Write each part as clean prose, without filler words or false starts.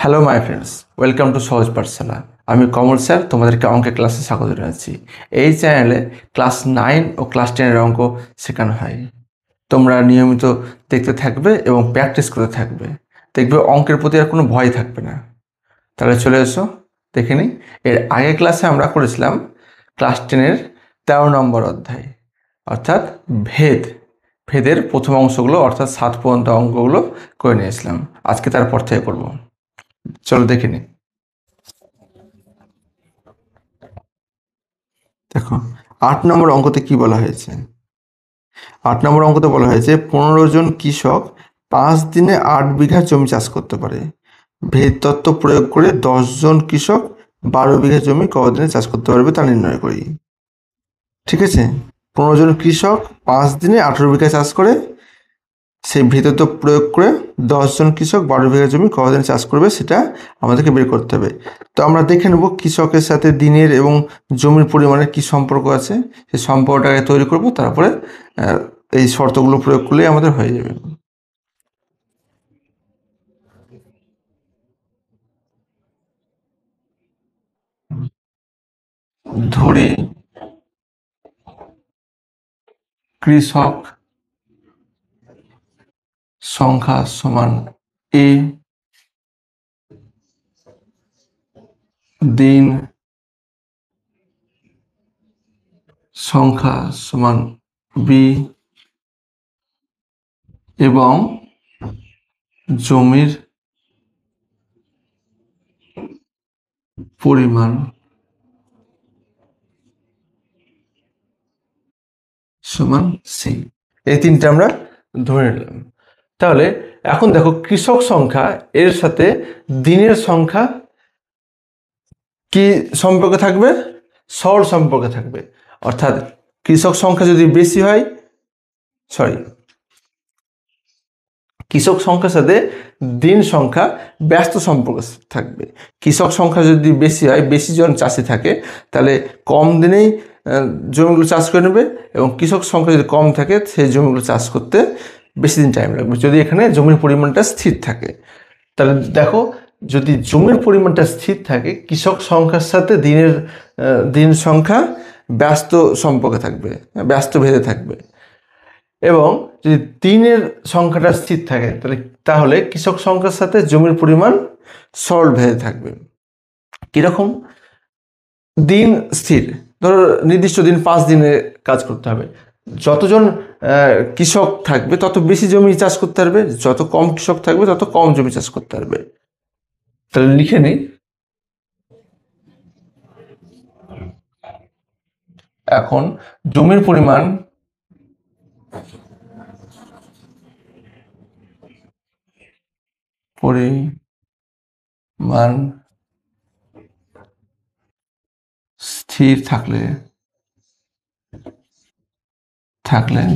Hello my friends, welcome to সহজ পাঠশালা। আমি কমল sir, তোমাদেরকে অঙ্কের ক্লাসে স্বাগত জানাচ্ছি। এই চ্যানেলে ক্লাস 9 ও ক্লাস 10-এর অঙ্ক শেখানো হয়। তোমরা নিয়মিত দেখতে থাকবে এবং প্র্যাকটিস করতে থাকবে, দেখবে অঙ্কের প্রতি আর কোনো ভয় থাকবে না। তাহলে চলে এসো, দেখে নিই। এর আগের ক্লাসে আমরা করেছিলাম ক্লাস 10-এর 13 নম্বর অধ্যায়, অর্থাৎ ভেদের প্রথম অংশগুলো, অর্থাৎ 7 পর্যন্ত অঙ্কগুলো করে নিয়েছিলাম। আজকে তারপর থেকে করবো। চলো দেখে নিই। দেখো, 8 নম্বর অঙ্কতে কি বলা হয়েছে। 8 নম্বর অঙ্কতে বলা হয়েছে 15 জন কৃষক 5 দিনে 8 বিঘা জমি চাষ করতে পারে। ভেদ তত্ত্ব প্রয়োগ করে 10 জন কৃষক 12 বিঘা জমি কতদিনে চাষ করতে পারবে তা নির্ণয় করি। ঠিক আছে, 15 জন কৃষক 5 দিনে 18 বিঘা চাষ করে, সেই ভেদতত্ত্ব প্রয়োগ করে 10 জন কৃষক 12 বিঘা জমি কতদিনে চাষ করবে সেটা আমাদেরকে বের করতে হবে। তো আমরা দেখে নেব কৃষকের সাথে দিনের এবং জমির পরিমাণের কি সম্পর্ক আছে, সেই সম্পর্কটাকে তৈরি করব, তারপরে এই শর্তগুলো প্রয়োগ করলেই আমাদের হয়ে যাবে। ধরি কৃষক সংখ্যা সমান এ, দিন সংখ্যা সমান বি এবং জমির পরিমাণ সমান সি। এই তিনটে আমরা ধরে নিলাম। তাহলে এখন দেখো, কৃষক সংখ্যা এর সাথে দিনের সংখ্যা কি সম্পর্কে থাকবে? সরল সম্পর্কে থাকবে। অর্থাৎ কৃষক সংখ্যা যদি বেশি হয়, কৃষক সংখ্যার সাথে দিন সংখ্যা ব্যস্ত সম্পর্ক থাকবে। কৃষক সংখ্যা যদি বেশি হয়, বেশি জন চাষি থাকে, তাহলে কম দিনেই জমিগুলো চাষ করে নেবে, এবং কৃষক সংখ্যা যদি কম থাকে, সেই জমিগুলো চাষ করতে বেশি দিন টাইম লাগবে, যদি এখানে জমির পরিমাণটা স্থির থাকে। তাহলে দেখো, যদি জমির পরিমাণটা স্থির থাকে, কৃষক সংখ্যার সাথে দিন সংখ্যা ব্যস্ত সম্পর্কে থাকবে, ব্যস্ত ভেদে থাকবে। এবং যদি দিনের সংখ্যাটা স্থির থাকে, তাহলে কৃষক সংখ্যার সাথে জমির পরিমাণ সরল ভেদে থাকবে। কিরকম? দিন স্থির, ধরো নির্দিষ্ট দিন 5 দিনে কাজ করতে হবে। যতজন কৃষক থাকবে তত বেশি জমি চাষ করতে পারবে, যত কম কৃষক থাকবে তত কম জমি চাষ করতে পারবে। তাহলে লিখে নিই, এখন জমির পরিমাণ স্থির থাকলে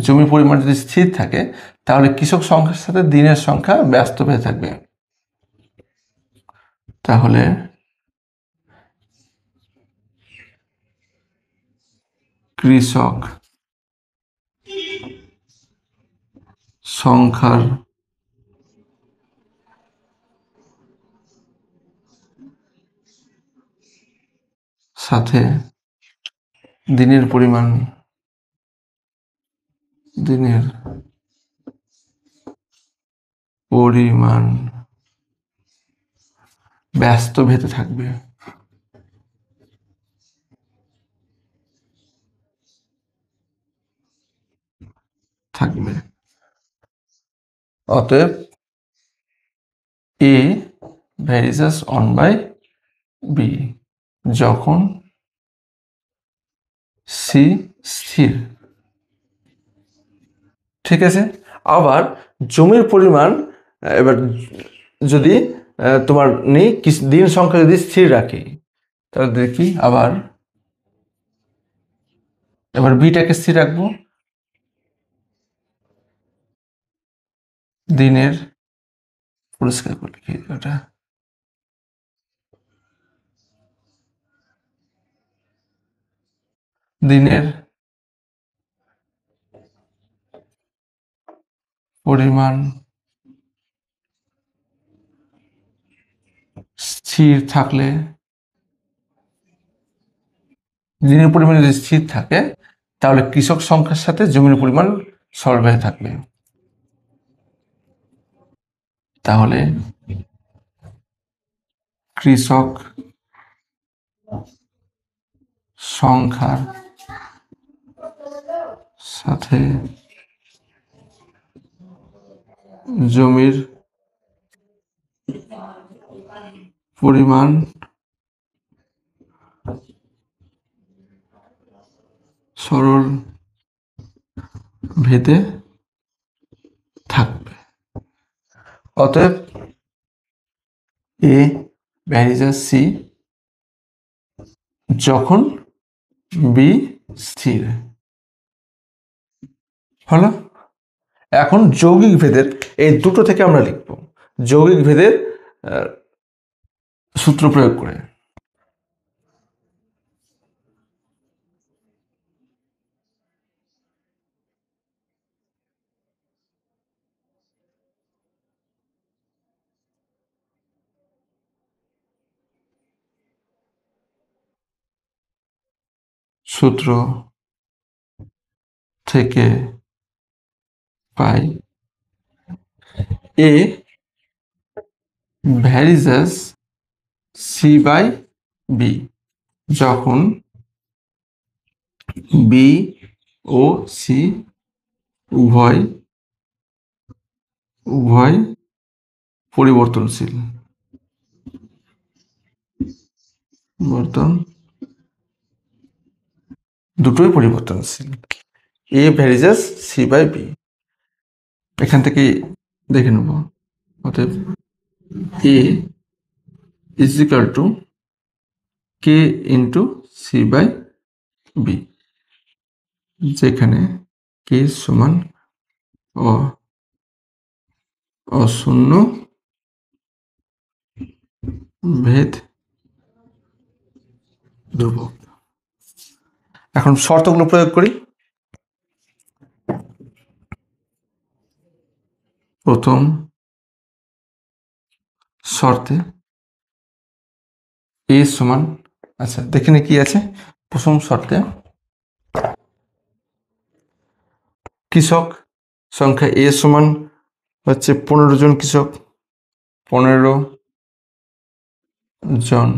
জমির পরিমাণ যদি স্থির থাকে, তাহলে কৃষক সংখ্যার সাথে দিনের সংখ্যা ব্যস্ত হয়ে থাকবে। তাহলে কৃষক সংখ্যার সাথে দিনের পরিমাণ ব্যস্ত ভেদে থাকবে। অতএব এ ভ্যারিজেস অন বাই বি যখন সি স্থির। ঠিক আছে, আবার জমির পরিমাণ, এবার যদি তোমার নেই দিন সংখ্যা যদি স্থির রাখি, তাহলে দেখি এবার বিটাকে স্থির রাখবো। দিনের, পরিষ্কার করে লিখি এটা, দিনের পরিমাণ স্থির থাকলে, দিনের পরিমাণ যদি স্থির থাকে তাহলে কৃষক সংখ্যার সাথে জমির পরিমাণ সরলভাবে থাকবে। তাহলে কৃষক সংখ্যার সাথে জমির পরিমাণ সরল ভেদে থাকবে। অতএব এ ভ্যারিজাস সি যখন বি স্থির হলো। এখন যৌগিক ভেদের এই দুটো থেকে আমরা লিখব যৌগিক ভেদের সূত্র প্রয়োগ করে। সূত্র থেকে পাই A varies as C by B যখন বি ও সি উভয় পরিবর্তনশীল দুটোই পরিবর্তনশীল। A varies as C by B এখান থেকে দেখে নেব। অতএব A is equal to K into C by B, যেখানে কে সমান অশূন্য ভেদ ধ্রুবক। এখন শর্তগুলো প্রয়োগ করি। প্রথম শর্তে এ সমান, আচ্ছা দেখে নি কি আছে। প্রথম শর্তে কৃষক সংখ্যা এ সমান হচ্ছে 15 জন কৃষক, 15 জন।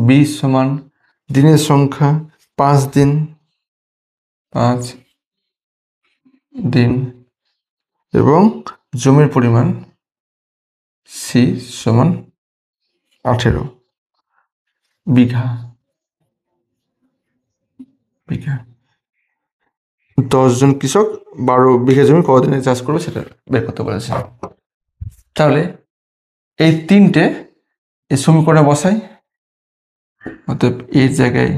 বি সমান দিনের সংখ্যা 5 দিন, 5 দিন, এবং জমির পরিমাণ সি সমান 18 বিঘা। 10 জন কৃষক 12 বিঘা জমি কতদিনে চাষ করবে সেটা বের করতে বলেছে। তাহলে এই তিনটে এই সমীকরণে বসাই। অতএব এর জায়গায়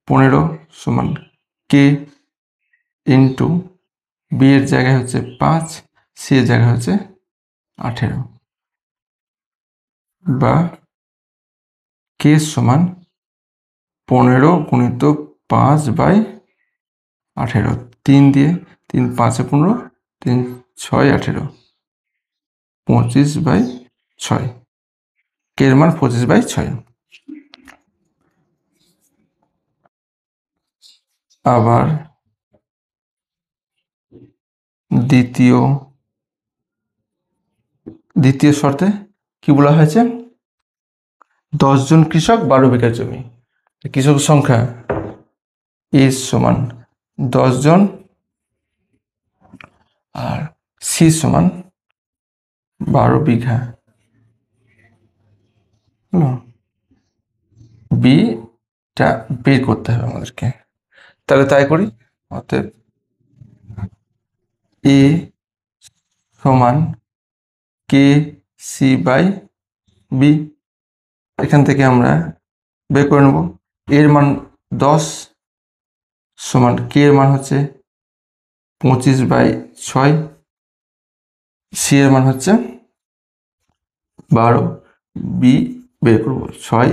15 সমান কে ইন্টু বি এর জায়গায় হচ্ছে 5, সি এর জায়গায় হচ্ছে 18, বা কে সমান 15 গুণিত 5 বাই 18, 3 দিয়ে 3 5 15, 3 6 18, 25 বাই 6, কে এর মান 25 বাই 6। আবার দ্বিতীয় শর্তে কি বলা হয়েছে? 10 জন কৃষক 12 বিঘা জমি, কৃষক সংখ্যা এ সমান 10 জন আর সি সমান 12 বিঘা। বিটা বের করতে হবে আমাদেরকে, তাহলে তাই করি। অতএব এ সমান কে সি বাই বি, এখান থেকে আমরা বের করে নেব এর মান 10 সমান কে এর মান হচ্ছে 25 বাই 6, সি এর মান হচ্ছে 12, বি বের করবো 6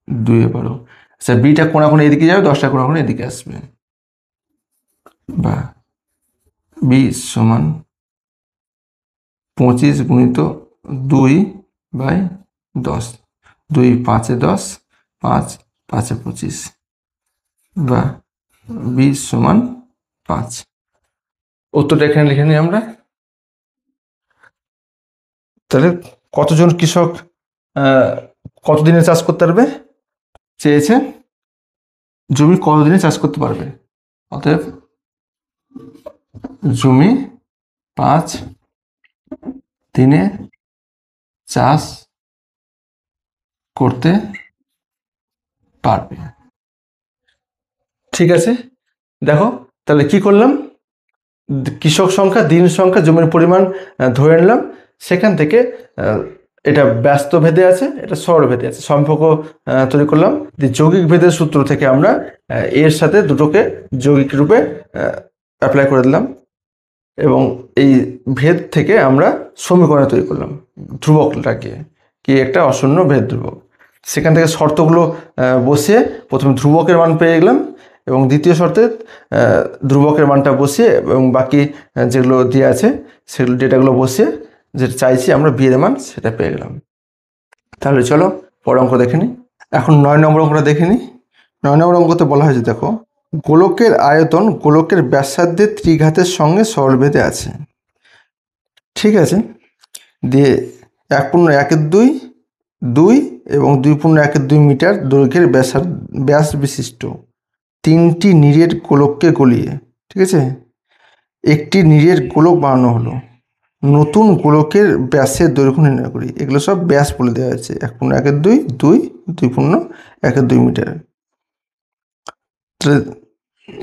2 12। আচ্ছা বিটা কোনাকুনি এদিকে যাবে, 10টা কোনাকুনি এদিকে আসবে, বা বি সমান 25 গুণিত 2 বাই 10, 2 5 10, 5 5 25 বা 20 সমান 5। উত্তরটা এখানে লিখে নিই আমরা। তাহলে কতজন কৃষক কতদিনে চাষ করতে পারবে চেয়েছে, জমি কতদিনে চাষ করতে পারবে। অতএব জমি 5 দিনে চাষ করতে পারবে। ঠিক আছে, দেখো তাহলে কি করলাম, কৃষক সংখ্যা, দিন সংখ্যা, জমির পরিমাণ ধরে নিলাম, সেখান থেকে এটা ব্যস্ত ভেদে আছে, এটা সরল ভেদে আছে, সম্পর্ক তৈরি করলাম। যৌগিক ভেদের সূত্র থেকে আমরা এর সাথে দুটোকে যৌগিক রূপে অ্যাপ্লাই করে দিলাম, এবং এই ভেদ থেকে আমরা সমীকরণ তৈরি করলাম ধ্রুবকটাকে, কি একটা অশূন্য ভেদ ধ্রুবক। সেখান থেকে শর্তগুলো বসিয়ে প্রথমে ধ্রুবকের মান পেয়ে গেলাম, এবং দ্বিতীয় শর্তে ধ্রুবকের মানটা বসিয়ে এবং বাকি যেগুলো দিয়ে আছে সেগুলো ডেটাগুলো বসিয়ে যেটা চাইছি আমরা বি এর মান সেটা পেয়ে গেলাম। তাহলে চলো পরের অঙ্ক দেখে নিই। এখন 9 নম্বর অঙ্কটা দেখে নিই। 9 নম্বর অঙ্কতে বলা হয়েছে, দেখো গোলকের আয়তন গোলকের ব্যাসার্ধের ত্রিঘাতের সঙ্গে সরলভেদে আছে। ঠিক আছে, দিয়ে 1.1 2 এবং 2.1 মিটার দৈর্ঘ্যের ব্যাস বিশিষ্ট 3টি নীরের গোলককে গলিয়ে, ঠিক আছে, একটি নীরের গোলক বানানো হলো। নতুন গোলকের ব্যাসের দৈর্ঘ্য নির্ণয় করি। এগুলো সব ব্যাস বলে দেওয়া হয়েছে, 1.1 2 2.1 মিটার।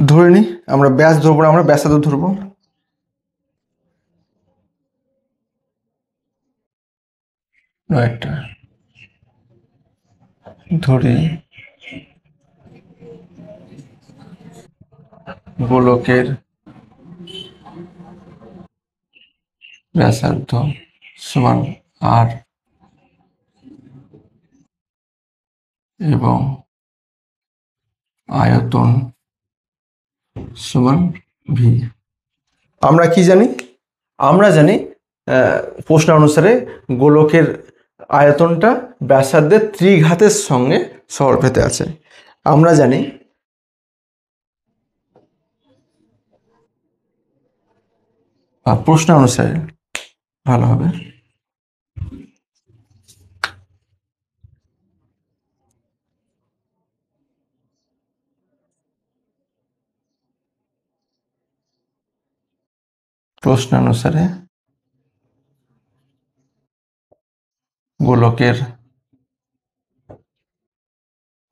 ধরে নিই, আমরা ব্যাস ধরবো না, আমরা ব্যাসার্ধ ধরবো। একটা ধরে গোলকের ব্যাসার্ধ সমান আর এবং আয়তন সমান ভি। আমরা কি জানি, আমরা জানি প্রশ্ন অনুসারে গোলকের আয়তনটা ব্যাসার্ধের ত্রিঘাতের সঙ্গে সরলভেদে আছে। আমরা জানি প্রশ্ন অনুসারে ভালো হবে, প্রশ্ন অনুসারে গোলকের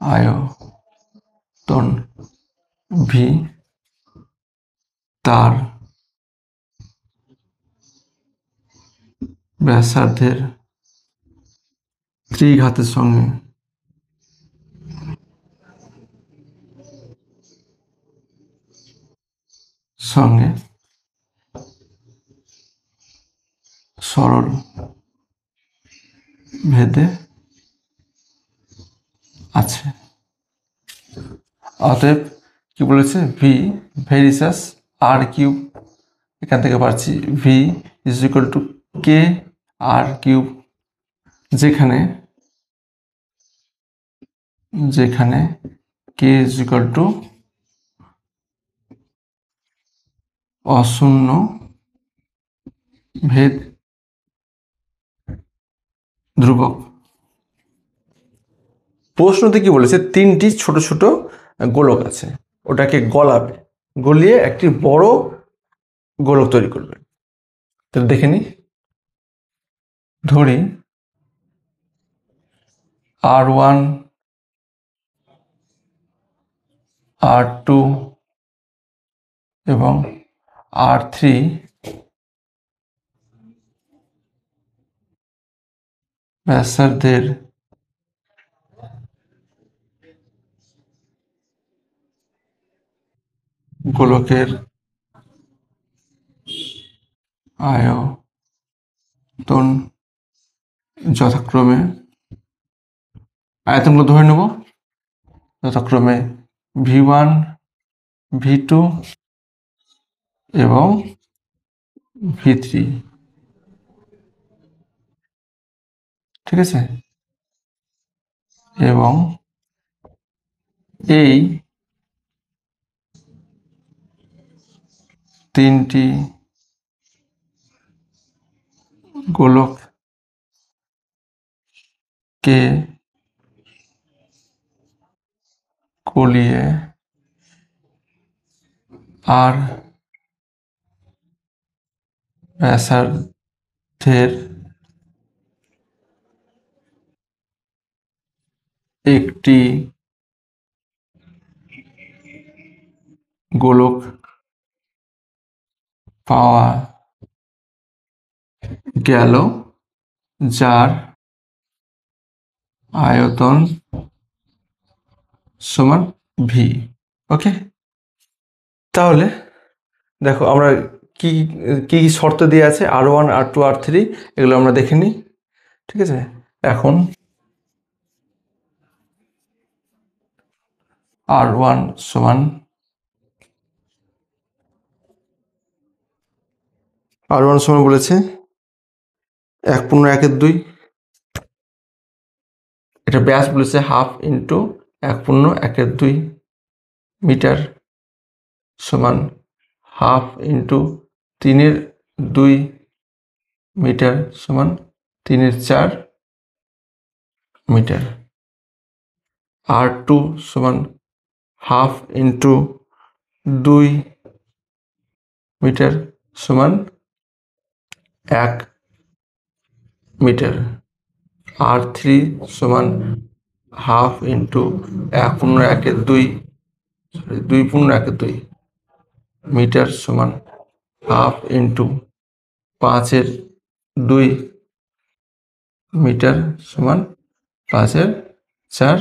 আয়তন ভি তার ব্যাসার্ধের ত্রিঘাতের সঙ্গে সঙ্গে সরল ভেদে আছে। অতএব কি বলেছে, ভি ভেরিসাস আর কিউব, এখান থেকে পাচ্ছি V is equal to K R cube, যেখানে যেখানে কে ইজ ইকুয়াল টু অশূন্য ভেদ ধ্রুবক। প্রশ্নতে কি বলেছে, 3টি ছোট ছোট গোলক আছে, ওটাকে গলাবে, গলিয়ে একটি বড় গোলক তৈরি করবে। তাহলে দেখে নি, ধরি R1 R2 এবং R3 ব্যাসার্ধের গোলকের আয়তন যথাক্রমে, আয়তনগুলো ধরে নেব, যথাক্রমে V1 V2 এবং V3। ঠিক আছে, এবং এই তিনটি গোলককে গলিয়ে আর ব্যাসার্ধের একটি গোলক পাওয়া গেল যার আয়তন সমান ভি। ওকে, তাহলে দেখো আমরা কি কি শর্ত দিয়ে আছে, R1 R2 R3 এগুলো আমরা দেখে নিই। ঠিক আছে, এখন R1 সমান বলেছে 1/1/2, এটা ব্যাস বলেছে 1/2 ইন্টু 1/1/2 মিটার সমান 1/2 ইন্টু 3/2 মিটার সমান 3/4 মিটার। R2 সমান 1/2 ইন্টু 2 মিটার সমান 1 মিটার। R3 সমান 1/2 ইন্টু 1/1/2 2/1/2 মিটার সমান 1/2 ইন্টু 5/2 মিটার সমান 5/4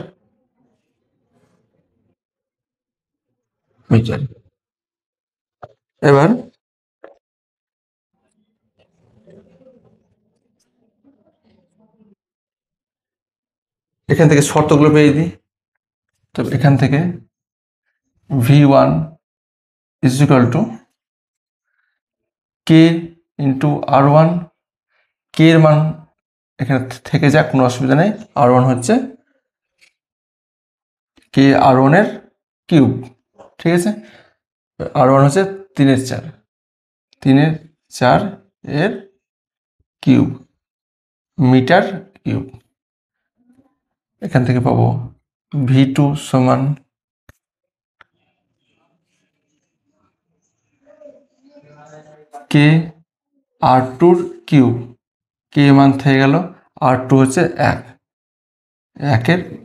মিটার। এবার এখান থেকে শর্তগুলো পেয়ে দিই। তবে এখান থেকে V1 is equal two K into R1, কে এর মান এখানে থেকে যাক, কোনো অসুবিধা নেই। R1 হচ্ছে K R1 এর কিউব। ঠিক আছে, R1 হচ্ছে 3/4 এর কিউব মিটার কিউব। এখান থেকে পাবো V2 সমান K R2 কিউব, কে মান থেকে গেল, R2 হচ্ছে 1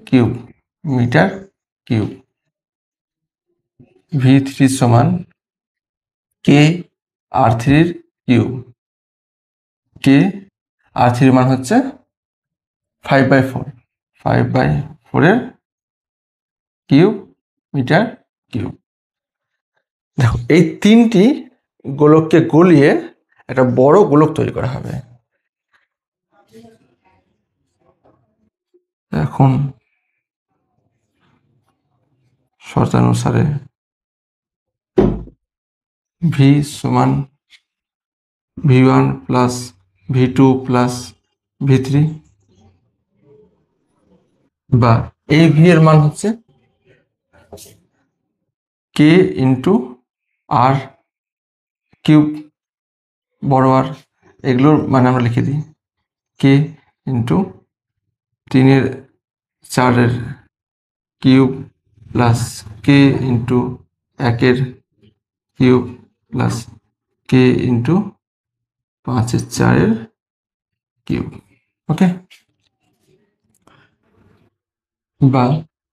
কিউব মিটার কিউব। V3 সমান K R3 cube, K R3 মান হচ্ছে 5/4 এর কিউব মিটার কিউব। দেখো এই তিনটি গোলককে গলিয়ে একটা বড় গোলক তৈরি করা হবে। এখন শর্তানুসারে V সমান V1 plus V2 plus V3, বা এই V এর মান হচ্ছে K ইন্টু R কিউব বড় আর, এগুলোর মানে আমরা লিখে দিই K into 3/4 cube plus K into 1 cube plus K into 5/4 cube. Okay, বা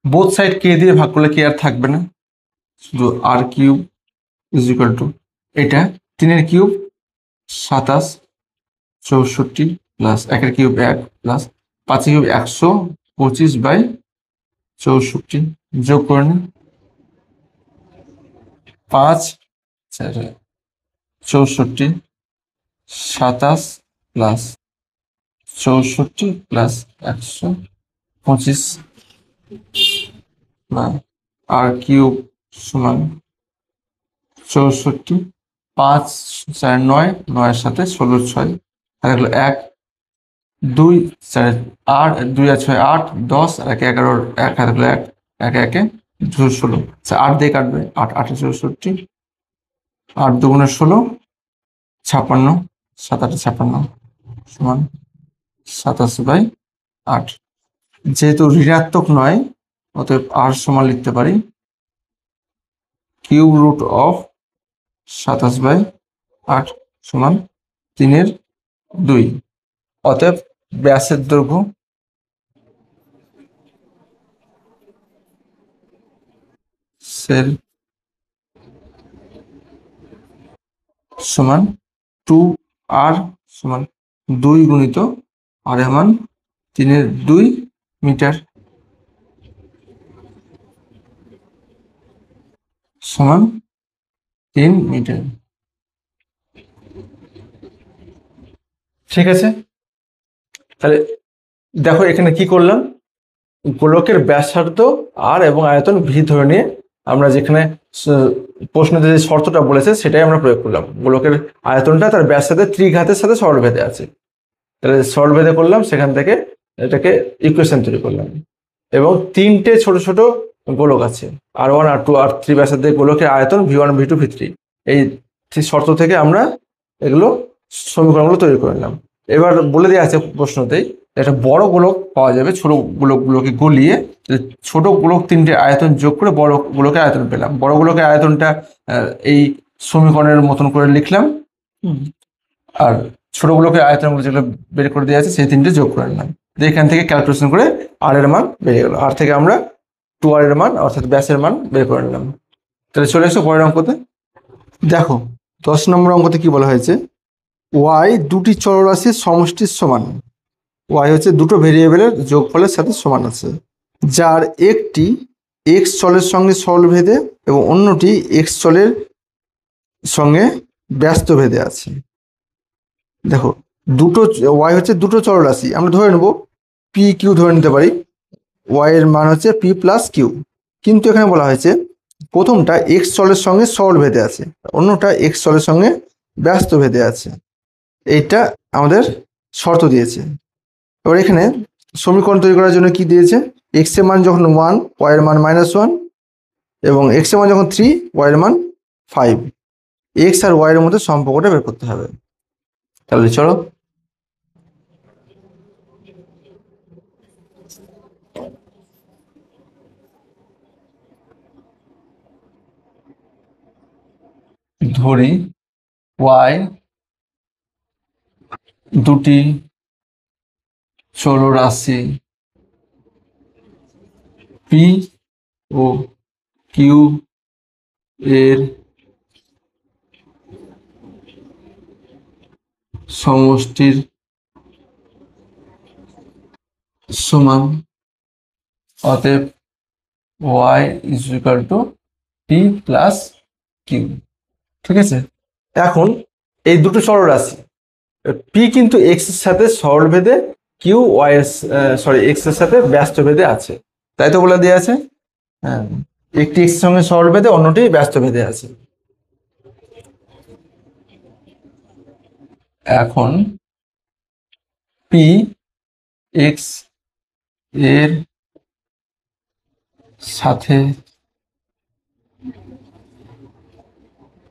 বোথ সাইড K দিয়ে ভাগ করলে কি আর থাকবে না, শুধু R cube is equal two এটা 3 cube 27 64 plus 1 cube 1 plus 5 cube 125/64 যোগ করে নিন। 5 64 27 প্লাস 64 প্লাস 125 বা R কিউব সমান 64, 5 4 9, 9 সাথে 16 6 থাকলো 1, 2 4 8 2 আর 6 8 10 আর 1 11 এক হাতে 1 1 1 16 আচ্ছা 8 দিয়ে কাটবে 8 8 64 8 দুগুণে 16 56 7 8 56 সমান 87/8 যেহেতু ঋণাত্মক নয় অতএব r সমান লিখতে পারি কিউব রুট অফ 27/8 সমান 3/2 অতএব ব্যাসের দৈর্ঘ্য সেল সমান 2r সমান 2 গুণিত r এর মান 3/2 মিটার সমান 3 মিটার। ঠিক আছে, তাহলে দেখো এখানে কি করলাম, গোলকের ব্যাসার্ধ আর এবং আয়তন ভি ধরে নিয়ে আমরা যেখানে প্রশ্নতে যে শর্তটা বলেছে সেটাই আমরা প্রয়োগ করলাম। গোলকের আয়তনটা তার ব্যাসার্ধের ত্রিঘাতের সাথে সরলভেদে আছে, তাহলে সরলভেদে করলাম, সেখান থেকে এটাকে ইকুয়েশন তৈরি করলাম। এবং তিনটে ছোট ছোট গোলক আছে, R1 R2 R3 ব্যাসার্ধের গোলকের আয়তন V1 V2 V3। এই শর্ত থেকে আমরা এগুলো সমীকরণগুলো তৈরি করে নিলাম। এবার বলে দেওয়া আছে প্রশ্নতেই একটা বড় গোলক পাওয়া যাবে, ছোট গোলকগুলোকে গলিয়ে ছোট গোলক তিনটে আয়তন যোগ করে বড় গোলকের আয়তন পেলাম। বড় গোলকের আয়তনটা এই সমীকরণের মতন করে লিখলাম, আর ছোট গোলকের আয়তনগুলো যেগুলো বের করে দেওয়া আছে সেই তিনটে যোগ করে নিলাম। এখান থেকে ক্যালকুলেশন করে আর এর মান বেরিয়ে গেল, আর থেকে আমরা 2r এর মান অর্থাৎ ব্যাসের মান বের করে নিলাম। তাহলে চলে এসো পরের অঙ্কতে। দেখো 10 নম্বর অঙ্কতে কি বলা হয়েছে, y দুটি চলরাশির সমষ্টির সমান। y হচ্ছে দুটো ভেরিয়েবলের যোগফলের সাথে সমান আছে, যার একটি x চলের সঙ্গে সরলভেদে এবং অন্যটি x চলের সঙ্গে ব্যস্ত ভেদে আছে। দেখো দুটো y হচ্ছে দুটো চলরাশি, আমরা ধরে নেব পি কিউ ধরে নিতে পারি, y এর মান হচ্ছে পি প্লাস কিউ। কিন্তু এখানে বলা হয়েছে প্রথমটা x চলের সঙ্গে সরল ভেদে আছে, অন্যটা x চলের সঙ্গে ব্যস্ত ভেদে আছে। এইটা আমাদের শর্ত দিয়েছে। এবার এখানে সমীকরণ তৈরি করার জন্য কি দিয়েছে, x এর মান যখন 1 y এর মান -1 এবং x এর মান যখন 3 y এর মান 5, x আর y এর মধ্যে সম্পর্কটা বের করতে হবে। তাহলে চলো ধরি y দুটি চলরাশি p ও q এর সমষ্টির সমান, অতএব y is equal to p plus Q. ঠিক আছে, এখন এই দুটো চলরাশি p কিন্তু x এর সাথে সরলভেদে, কিউ y এর x এর সাথে ব্যস্ত ভেদে আছে, তাই তো বলে দেওয়া আছে। হ্যাঁ, একটি x এর সঙ্গে সরলভেদে, অন্যটি ব্যস্ত ভেদে আছে। এখন p x এর সাথে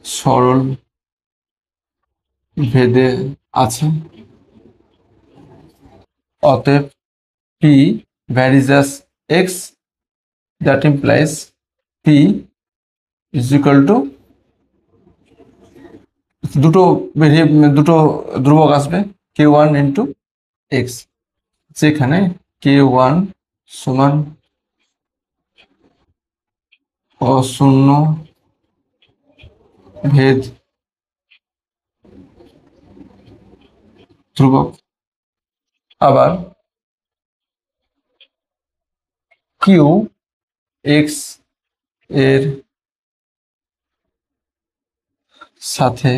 সরল ভেদে আছে, অতএব p varies as x, that implies p is equal to দুটো ধ্রুবক আসবে k1 ইন্টু x, যেখানে k1 সমান অশূন্য ভেদ ধ্রুবক। আবার q x এর সাথে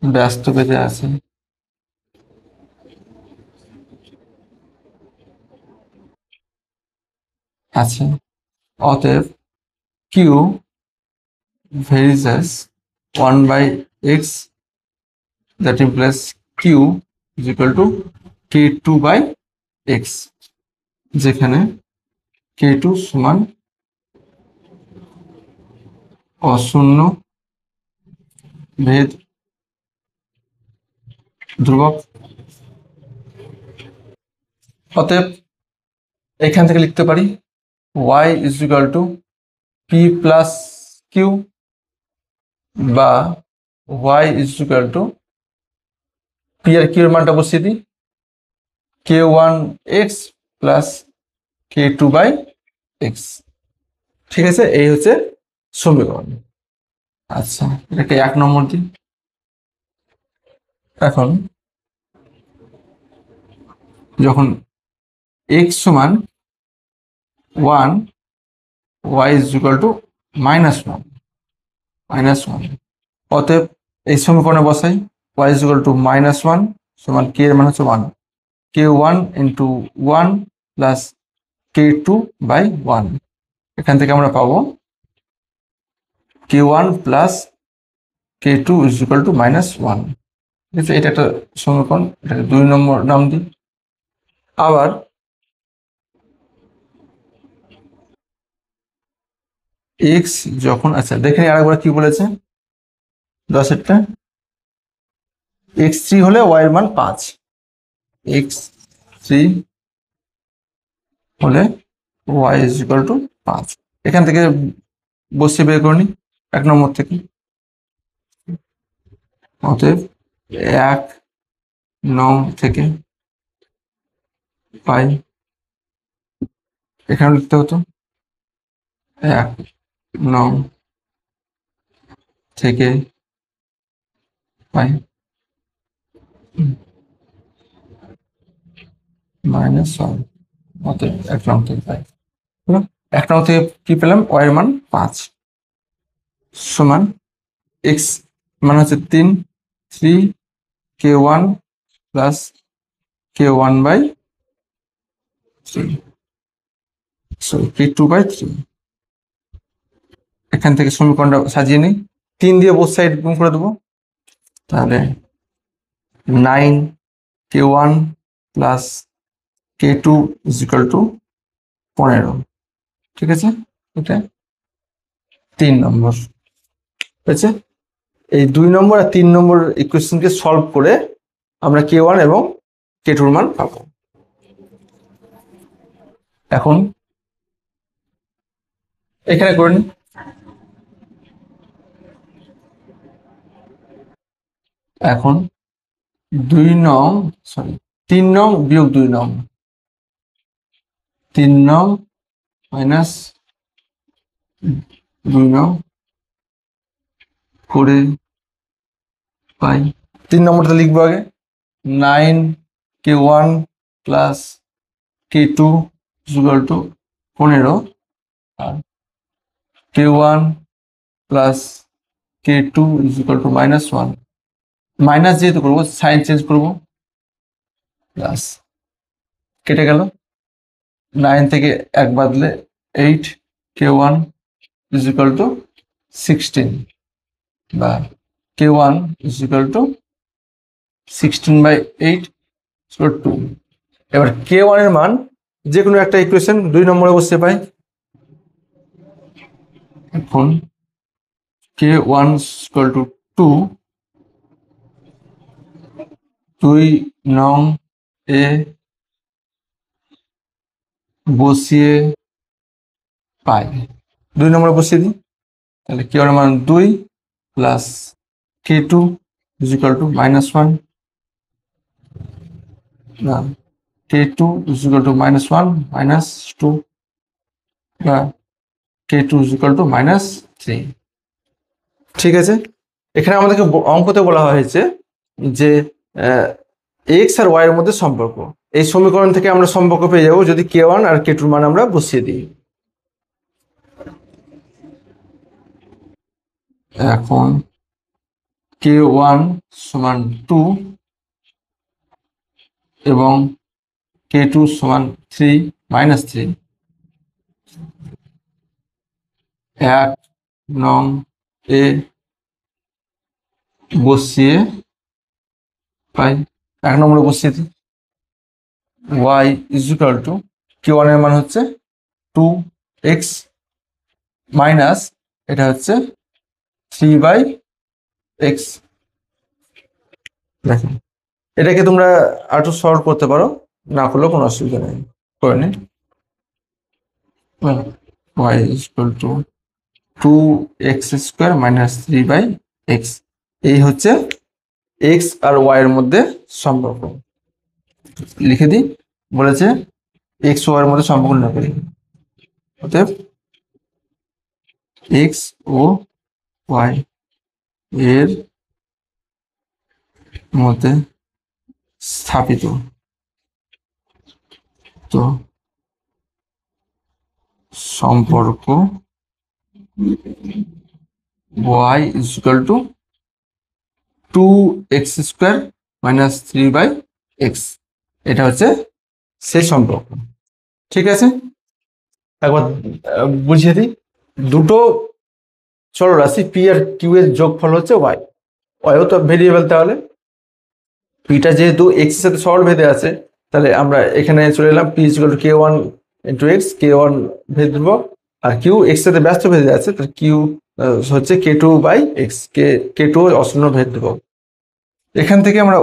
ব্যস্ত ভেদে আছে, অতএব q varies as 1/x, that implies q is equal two k2/x, যেখানে k2 সমান অশূন্য ভেদ ধ্রুবক। অতএব এখান থেকে লিখতে পারি y is equal to p plus Q, বা y is equal to p আর q এর মানটা বসিয়ে দিই, k1x প্লাস k2/x। ঠিক আছে, এই হচ্ছে সমীকরণ। আচ্ছা, এটাকে 1 নম্বর দিই। এখন যখন x সমান 1, y ইজ ইকুয়াল টু -1, অতএব এই সমীকরণে বসাই y ইজ ইকুয়াল টু -1 সমান k এর মান হচ্ছে 1, k1 ইন্টু 1 প্লাস k2/1। এখান থেকে আমরা পাবো k1 plus k2 is equal to -1। ঠিক আছে, এটা একটা সমীকরণ, এটাকে 2 নম্বর নাম দিই। আবার x যখন, আচ্ছা দেখে আরেকবার কি বলেছে 10-এরটা, x3 হলে y এর মান 5, x3 হলে y ইজ ইকুয়াল টু 5। এখান থেকে বসিয়ে বের করে নি 1 নম্বর থেকে। অতএব 1 নং থেকে পাই, এখানে লিখতে হতো 1 নং থেকে পাই -1, অতএব 1 নং থেকে পাই। 1 নং থেকে কি পেলাম, y এর মান 5 সমান x মান হচ্ছে 3 k1 plus k1/3, sorry k2/3। এখান থেকে সমীকরণটা সাজিয়ে নিই, 3 দিয়ে বোথ সাইড গুণ করে দেবো, তাহলে 9 k1 plus k2 is equal to 15। ঠিক আছে, এটা 3 নম্বর হয়েছে। এই 2 নম্বর আর 3 নম্বর ইকুয়েশনকে সলভ করে আমরা k1 এবং k2 এর মান পাবো। এখন এখানে করে নিই, এখন 2 নং, সরি 3 নং বিয়োগ 2 নং, 3 নং মাইনাস 2 নং করে পাই। 3 নম্বরটা লিখবো আগে, 9 k1 plus k2 equal to 15, আর k1 plus k2 equal to -1, minus যেহেতু করবো সাইন চেঞ্জ করবো, প্লাস কেটে গেল, 9 থেকে 1 বাদলে 8, k1 ইকুয়াল টু 16, বা k1 ইকুয়াল টু 16/8 2। এবার k1 এর মান যে কোনো একটা ইকুয়েশন 2 নম্বরে বসিয়ে পাই। এখন k1 ইকুয়াল টু 2, 2 নং এ বসিয়ে পাই, 2 নম্বরে বসিয়ে দিই, তাহলে k1 এর মান 2 প্লাস k2 ইকুয়াল টু -1, না k2 ইকুয়াল টু -1 -2, বা k2 ইকুয়াল টু -3। ঠিক আছে, এখানে আমাদেরকে অঙ্কতে বলা হয়েছে যে এক্স আর ওয়াই এর মধ্যে সম্পর্ক, এই সমীকরণ থেকে আমরা সম্পর্ক পেয়ে যাবো যদি k1 আর k2 মান আমরা বসিয়ে দিই। এখন k1 সমান 2 এবং k2 সমান 3 -3, 1 নং এ বসিয়ে পাই। 1 নম্বর উপস্থিতি y is equal two q1 এর মান হচ্ছে 2x মাইনাস এটা হচ্ছে 3/x। দেখেন এটাকে তোমরা আর একটু সলভ করতে পারো, না করলেও কোনো অসুবিধা নেই, করে নি। y is equal two 2x² minus 3/x, এই হচ্ছে x আর y এর মধ্যে সম্পর্ক। লিখে দিই, বলেছে x ও y এর মধ্যে সম্পর্ক নির্ণয় করি। অতএব x ও y এর মধ্যে স্থাপিত তো সম্পর্ক y is equal to 2x² minus 3/x, এটা হচ্ছে সেই সম্পর্ক। ঠিক আছে, একবার বুঝিয়ে দিই। দুটো চলরাশি পি আর কিউ এর যোগফল হচ্ছে ওয়াই। ওয়াইও তো ভেরিয়েবল, তাহলে পিটা যেহেতু এক্স এর সাথে সরল ভেদে আছে, তাহলে আমরা এখানে চলে এলাম P is equal to k1 into x, k1 ভেদ দেবো, আর কিউ এক্স সাথে ব্যস্ত ভেদে আছে, তাহলে কিউ হচ্ছে k2/x, k2 অশূন্য ভেদ দেবো। এখান থেকে আমরা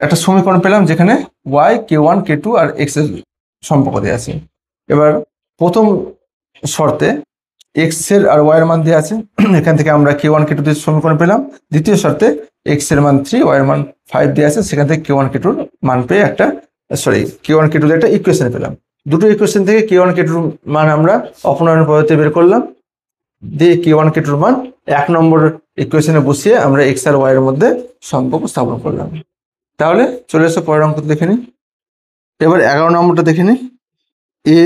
একটা সমীকরণ পেলাম যেখানে y k1 k2 আর x এর সম্পর্ক দেওয়া আছে। এবার প্রথম শর্তে x এর আর y এর মান দেওয়া আছে, এখান থেকে আমরা k1 k2 দিয়ে সমীকরণ পেলাম। দ্বিতীয় শর্তে x এর মান 3, y এর মান 5 দেওয়া আছে, সেখান থেকে k1 k2 মান পেয়ে একটা k1 k2 দিয়ে একটা ইকুয়েশন পেলাম। দুটো ইকুয়েশন থেকে k1 k2 মান আমরা অপনয়ন পদ্ধতি বের করলাম, দিয়ে k1 k2 মান 1 নম্বর ইকুয়েশনে বসিয়ে আমরা x আর y এর মধ্যে সম্পর্ক স্থাপন করলাম। তাহলে চলে এসে পরের অঙ্ক দেখে নিই। এবার 11 নম্বরটা দেখে নিই। a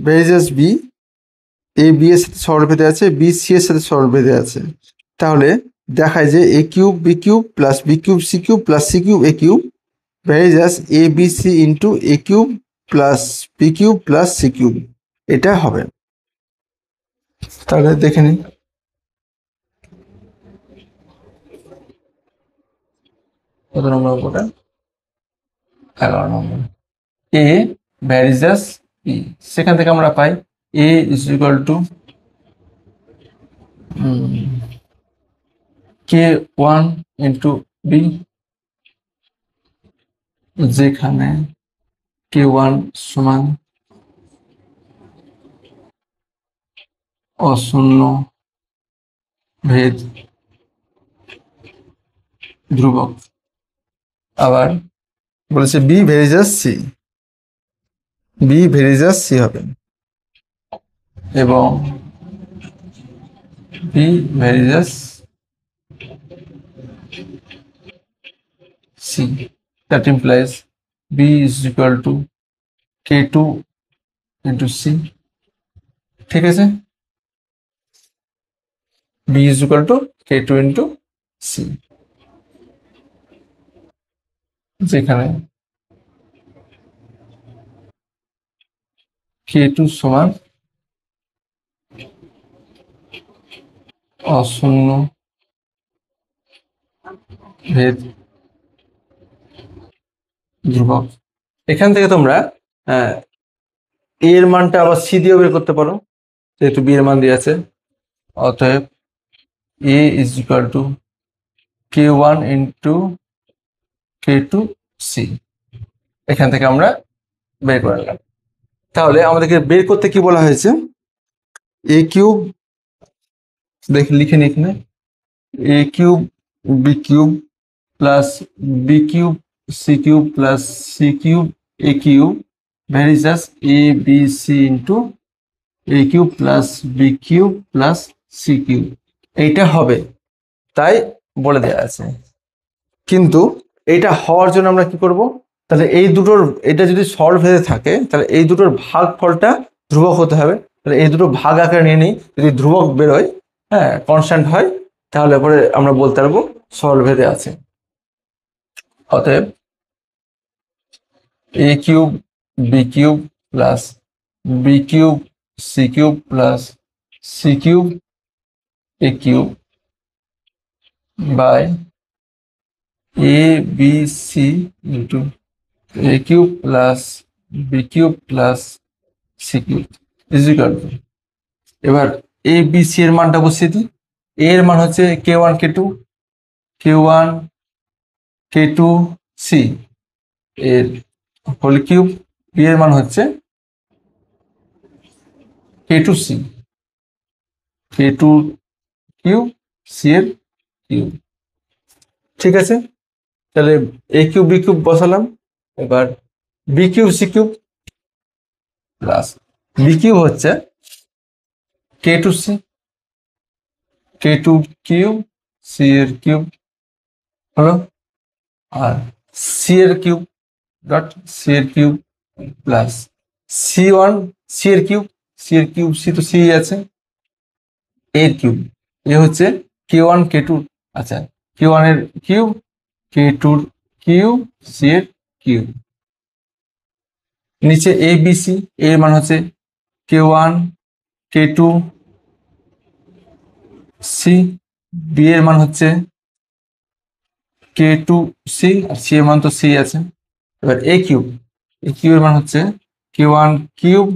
ভেরিজাস b, a b এর সাথে সরল ভেদে আছে, b c এর সাথে সরল ভেদে আছে। তাহলে দেখায় যে a cube b cube plus b cube c cube plus c cube a cube ভেরিজাস a b c into a cube plus b cube plus c cube, এটা হবে। তাহলে দেখে নিই। কত নম্বর অঙ্কটা? 11 নম্বর। a ভ্যারিজাস b, সেখান থেকে আমরা পাই a is equal to k1 into b, যেখানে k1 সমান অশূন্য ভেদ ধ্রুবক। আবার বলেছে B varies as C, B varies as C হবে, এবং B varies as C, that implies b is equal to k2 into c। ঠিক আছে, b is equal to k2 into c, যেখানে k2 সমান অশূন্য ভেদ ধ্রুবক। এখান থেকে তোমরা এর মানটা আবার সি দিয়েও বের করতে পারো, যেহেতু বি এর মান দিয়ে আছে। অতএব a is equal to k1 into k2 c, এখান থেকে আমরা বের করে নিলাম। তাহলে আমাদেরকে বের করতে কি বলা হয়েছে? a কিউব, লিখে নি এখানে, a cube b cube plus b cube c cube plus c cube a cube ভেরিজাস a b c into a cube plus b cube plus c cube, এইটা হবে, তাই বলে দেওয়া আছে। কিন্তু এইটা হওয়ার জন্য আমরা কি করব? তাহলে এই দুটোর, এটা যদি সরল ভেদে থাকে তাহলে এই দুটোর ভাগফলটা ধ্রুবক হতে হবে। তাহলে এই দুটো ভাগ আকারে নিয়ে নিই, যদি ধ্রুবক বেরোয়, হ্যাঁ কনস্ট্যান্ট হয়, তাহলে পরে আমরা বলতে পারবো সরল ভেদে আছে। অতএব a cube b cube plus b cube c cube plus c cube a cube by A B C into A cube plus B cube plus C cube is equal to, এবার এ বি সি এর মানটা বসিয়ে দিই। এ এর মান হচ্ছে k1 k2 k1 k2 C এর whole cube, B এর মান হচ্ছে k2 C k2 cube C এর কিউব। ঠিক আছে, তাহলে এ কিউব বি কিউব বসালাম। এবার B cube C cube plus B cube হচ্ছে k2 C k2 cube C এর কিউব হলো, আর সি এর কিউব ডট সি এর কিউব প্লাস c1 সি এর কিউব, সি এর কিউব সি তো সি আছে, এর কিউব এ হচ্ছে k1 k2, আচ্ছা k1 এর কিউব k2 কিউব সি এর কিউব, নিচে এ বি সি এর মান হচ্ছে k1 k2 সি, বি এর মান হচ্ছে k2 সি, আর সি এর মান তো সি আছে। এবার এ কিউব এর মান হচ্ছে k1 cube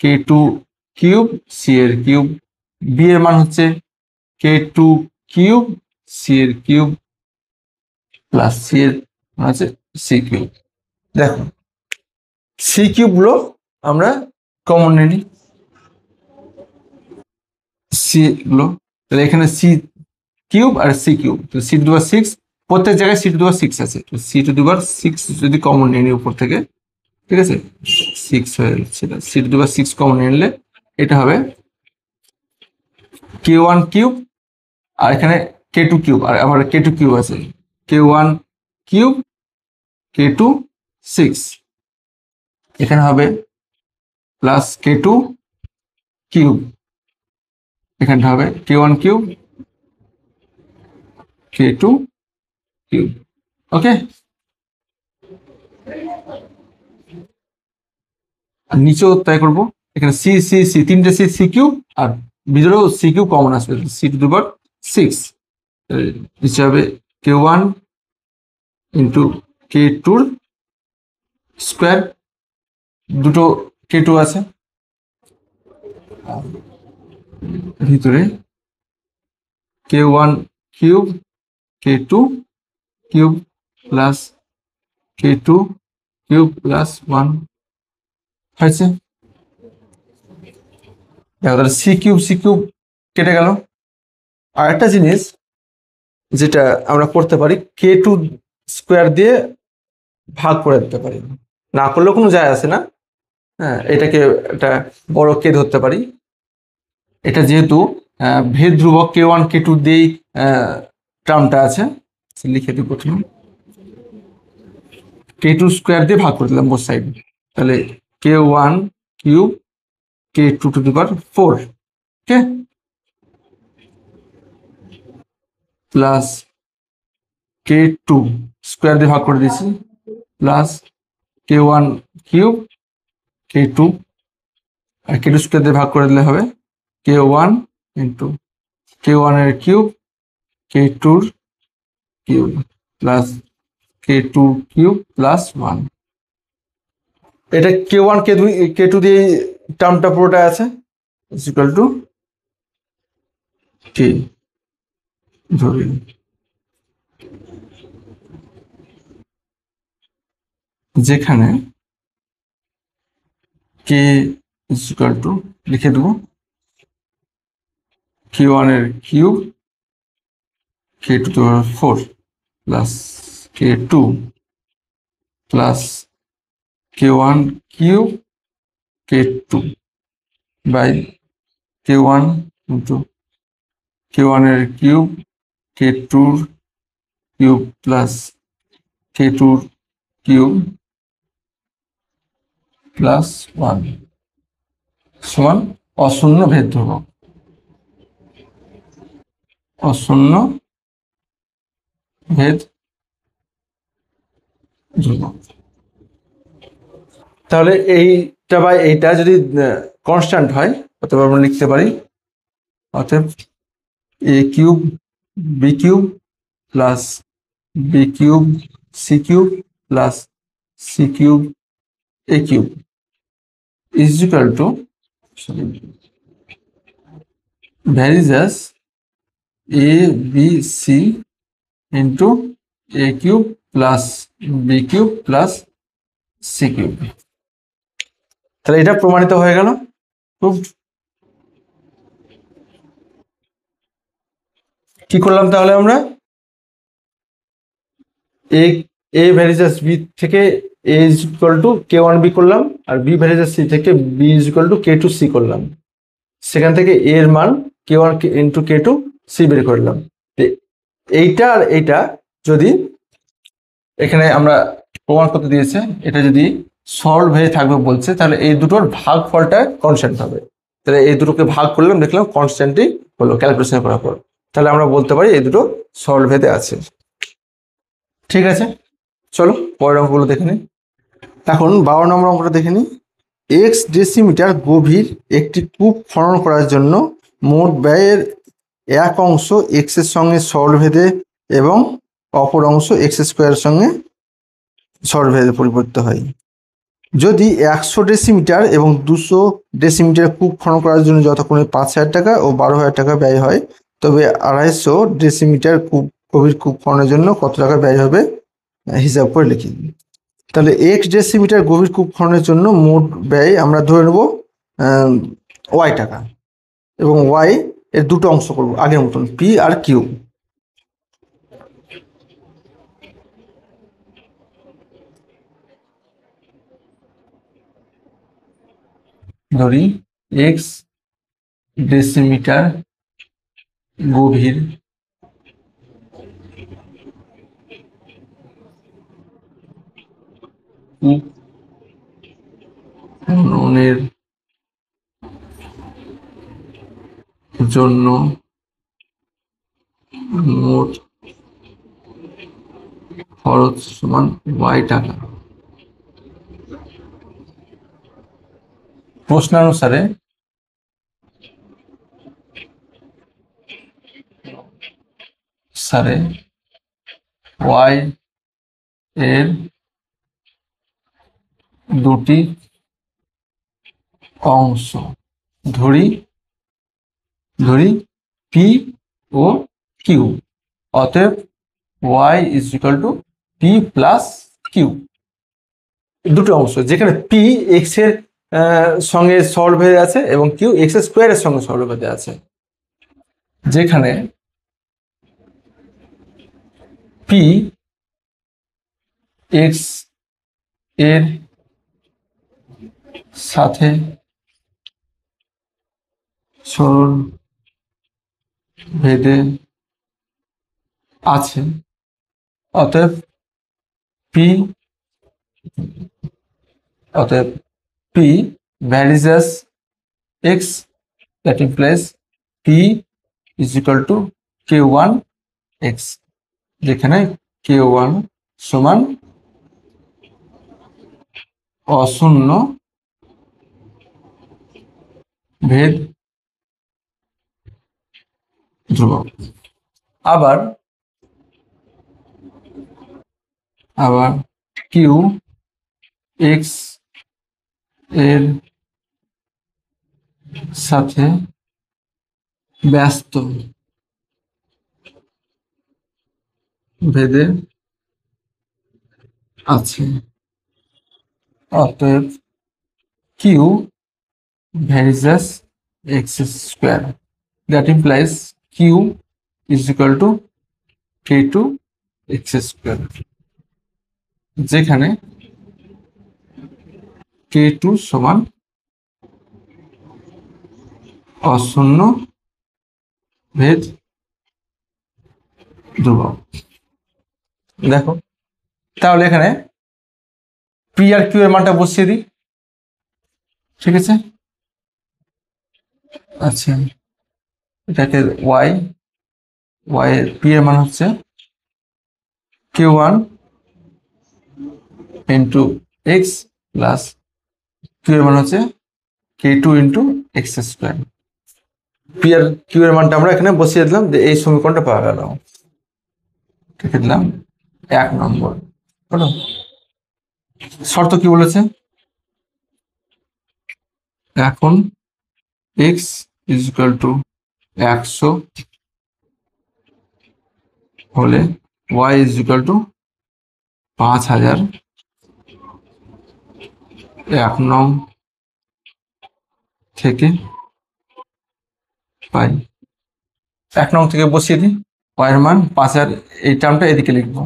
k2 cube C এর কিউব, বি এর মান হচ্ছে k2 কিউব সি এর কিউব প্লাস সি এর মান হচ্ছে সি কিউব। দেখো সি কিউব গুলো আমরা কমন নিই, সি গুলো, তাহলে এখানে সি কিউব আর সি কিউব, তো সি টু দি পাওয়ার 6, প্রত্যেক জায়গায় সি টু দি পাওয়ার 6 আছে, তো সি টু দি পাওয়ার 6 যদি কমন নিয়ে নিই উপর থেকে, ঠিক আছে 6 হয়ে যাচ্ছে, C to the power 6 common নিলে এটা হবে k1 কিউব, আর এখানে k2 কিউব, আর আবার k2 কিউব আছে, k1 কিউব k2 6, এখানে হবে প্লাস k2 কিউব, এখানটা হবে k1 কিউব k2 কিউব। ওকে, আর নিচেও তাই করবো, এখানে সি সি সি তিনটে সি সি কিউব, আর ভিতরেও সি কিউব কমন আসবে, সি টু দি পাওয়ার 6, নিচে হবে k1 ইন্টু k2 স্কোয়ার, দুটো k2 আছে, ভিতরে k1 cube k2 cube plus k2 cube plus 1 হয়েছে। দেখো তাহলে সি কিউব কেটে গেল। আর একটা জিনিস যেটা আমরা করতে পারি, k2 স্কোয়ার দিয়ে ভাগ করে দিতে পারি, না করলেও কোনো যায় আসে না। হ্যাঁ, এটাকে একটা বড় কে ধরতে পারি, এটা যেহেতু ভেদ ধ্রুবক k1 k2 দিয়েই টার্মটা আছে, লিখে দিই প্রথমে k2 স্কোয়ার দিয়ে ভাগ করে দিলাম বোথ সাইড, তাহলে k1 cube k2 to the power 4, okay, plus k2 square দিয়ে ভাগ করে দিয়েছি প্লাস k1 কিউব k2, আর k2 স্কোয়ার দিয়ে ভাগ করে দিলে হবে k1 ইন্টু k1 এর cube k2 cube plus k2 cube plus 1, এটা k1 k2 দিয়ে টার্মটা পুরোটা আছে, ইজ ইকুয়াল টু কি ধরি, যেখানে k ইজ ইকুয়াল টু লিখে দেবো k1 এর cube k2 to the power 4 plus k2 plus k1 cube k2 by k1 into k1 এর cube k2 cube plus k2 cube plus 1 সমান অশূন্য ভেদ ধ্রুবক, অশূন্য ভেদ ধ্রুবক। তাহলে এইটা বা এইটা যদি কনস্ট্যান্ট হয়, অথবা আমরা লিখতে পারি অতএব A cube B cube plus B cube C cube plus C cube A cube is equal to varies as A B C into A cube plus B cube plus C cube. তাহলে এটা প্রমাণিত হয়ে গেল। কি করলাম তাহলে আমরা এ ভ্যারিজাস বি থেকে A is equal to K one B করলাম, আর বি ভ্যারিজাস সি থেকে B is equal to K two C করলাম। সেখান থেকে এ এর মান K one into K two C বের করলাম। এইটা আর এইটা যদি এখানে আমরা প্রমাণ করতে দিয়েছে, এটা যদি সলভ হয়ে থাকবে বলছে, তাহলে এই দুটোর ভাগফলটা কনস্ট্যান্ট হবে। তাহলে এই দুটোকে ভাগ করলাম, দেখলাম কনস্ট্যান্টই হলো ক্যালকুলেশন করার পর। তাহলে আমরা বলতে পারি এই দুটো সলভ হতে আছে। ঠিক আছে, চলো পরের অঙ্কগুলো দেখে নিই। এখন 12 নম্বর অঙ্কটা দেখে নিই। এক্স ডেসিমিটার গভীর একটি কূপ খনন করার জন্য মোট ব্যয়ের এক অংশ এক্স এর সঙ্গে সরলভেদে এবং অপর অংশ এক্স স্কোয়ারের সঙ্গে সরলভেদে পরিবর্তিত হয়। যদি 100 ডেসিমিটার এবং 200 ডেসিমিটার কূপ খনন করার জন্য যথাক্রমে 5,000 টাকা ও 12,000 টাকা ব্যয় হয়, তবে 250 ডেসিমিটার গভীর কূপ খননের জন্য কত টাকা ব্যয় হবে হিসাব করে লিখি। তাহলে এক্স ডেসিমিটার গভীর কূপ খননের জন্য মোট ব্যয় আমরা ধরে নেব ওয়াই টাকা, এবং ওয়াই এর দুটো অংশ করব আগের মতন, পি আর কিউ। ধরি এক্স ডেসিমিটার গভীর কূপ খননের জন্য মোট খরচ সমান ওয়াই টাকা। প্রশ্নানুসারে ওয়াই এর দুটি অংশ ধরি পি ও কিউ, অতএব Y is equal to P plus Q. দুটো অংশ যেখানে পি এক্স এর সঙ্গে সরলভেদে আছে এবং কিউ এক্স স্কোয়ারের সঙ্গে সরলভেদে আছে। যেখানে পি এক্স এর সাথে সরলভেদে আছে, অতএব P varies as x, that implies p is equal to k1 x, যেখানে k1 সমান অশূন্য ভেদ ধ্রুবক। আবার কিউ এক্স এর সাথে ব্যস্ত ভেদে আছে, অতএব কিউ ভ্যারিজাস এক্স স্কোয়ার, that implies q is equal to k2 x square, যেখানে k2 সমান অশূন্য ভেদ ধ্রুবক। দেখো তাহলে এখানে পি আর কিউ এর মানটা বসিয়ে দিই। ঠিক আছে, আচ্ছা এটাকে ওয়াই এর পি এর মান হচ্ছে q1 into x plus Q এর মান হচ্ছে k2 into X square. P আর কিউ এর মানটা আমরা এখানে বসিয়ে দিলাম, যে এই সমীকরণটা পাওয়া গেল। লিখে দিলাম 1 নম্বর হলো। শর্ত কি বলেছে? এখন x ইজ ইকুয়াল টু 100 হলে y ইজ ইকুয়াল টু 5000 1 নং থেকে পাই। 1 নং থেকে বসিয়ে দিই, y এর মান 5000, এই টার্মটা এদিকে লিখবো।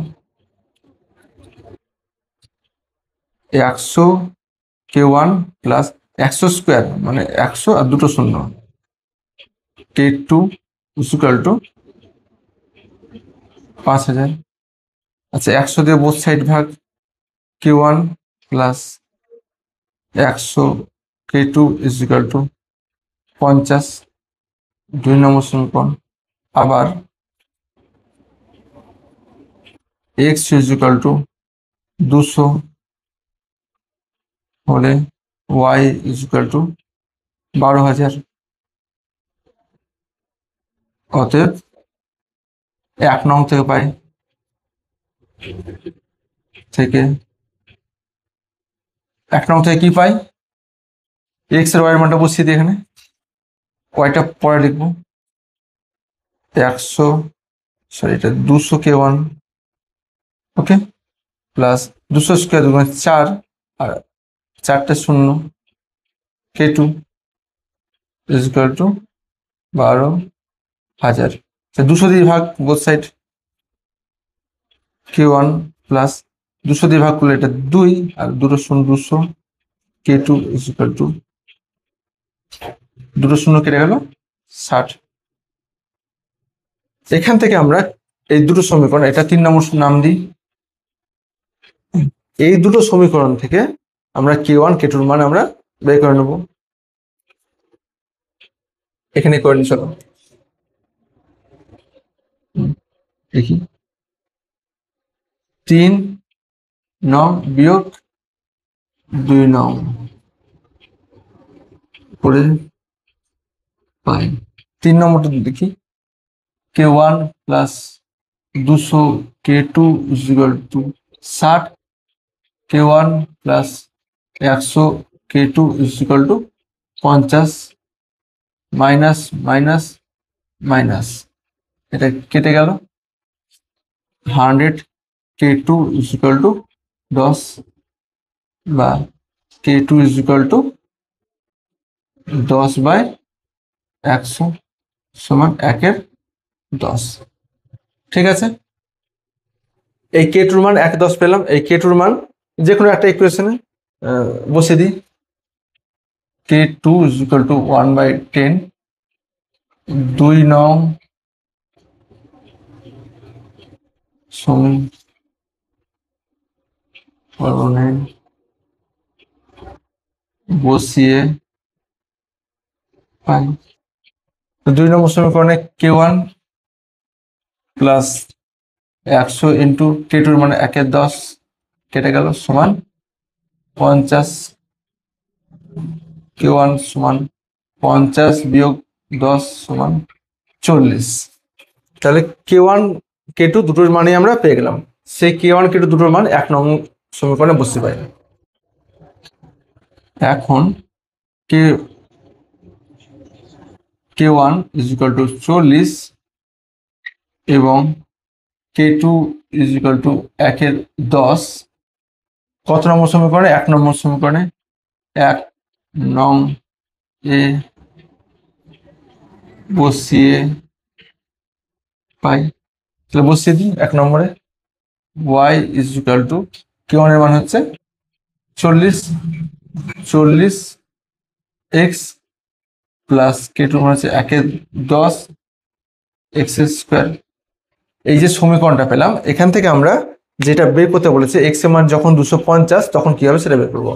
100 k1 প্লাস 100 স্কোয়ার মানে 100 আর দুটো শূন্য, k2 ইকুয়াল টু 5000। আচ্ছা 100 দিয়ে বোথ সাইড ভাগ, k1 plus 100 k2 equal two 50, 2 নম্বর সমীকরণ। আবার x ইকুয়াল টু 200 হলে y ইকুয়াল টু 12000। অতএব 1 নং থেকে পাই, থেকে 1 নং থেকে কি পাই? x এর y এর মানটা বসিয়ে দিই এখানে, yটা পরে লিখবো। 100 সরি এটা 200 k1 ওকে প্লাস 200 স্কোয়ার 2 4 আর 4টে শূন্য, k2 ইকুয়াল টু 12000। 200 দিয়ে ভাগ বোথ সাইড, k1 প্লাস 200 দিয়ে ভাগ করলে এটা 2 আর 2 শূন্য 200, k2 ইকুয়াল টু 2 শূন্য কেটে গেল 60। এখান থেকে আমরা এই দুটো সমীকরণ, এটা 3 নম্বর নাম দিই, এই দুটো সমীকরণ থেকে আমরা k1 k2 এর মান আমরা বের করে নেব। এখানে করে নি, চলো দেখি। 3 নং বিয়োগ 2 নং করে পাই। 3 নম্বরটা দেখি, k1 plus 200 k2 equal two 60, k1 plus 100 k2 equal two 50, minus minus minus, এটা কেটে গেল। 100 k2 ইকুয়াল টু 10 বা k2 ইকুয়াল টু 10/100 সমান 1/10। ঠিক আছে, এই k2 মান 1/10 পেলাম। এই k2 মান যে কোনো একটা ইকুয়েশনে বসিয়ে দিই, k2 ইকুয়াল টু 1/10, 2 নং সমীকরণে বসিয়ে পাই। 2 নম্বর সমীকরণে k1 প্লাস 100 ইন্টু k2 মানে 1/10 কেটে গেল সমান 50, k1 সমান 50 বিয়োগ 10 সমান 40। তাহলে k1 k2 দুটোর মানে আমরা পেয়ে গেলাম। সেই k1 k2 দুটোর মান 1 নং সমীকরণে বসতে পাই। এখন k1 ইকুয়াল টু 40 এবং k2 ইকুয়াল টু 1/10 কত নম্বর সমীকরণে? 1 নম্বর সমীকরণে 1 নং এ বসিয়ে পাই। তাহলে বসিয়ে দিই 1 নম্বরে, y ইকুয়াল টু k1 এর মান হচ্ছে 40 x প্লাস k2 মান হচ্ছে 1/10 x স্কোয়ার। এই যে সমীকরণটা পেলাম, এখান থেকে আমরা যেটা বের করতে বলেছে x এর মান যখন 250 তখন কি হবে সেটা বের করব।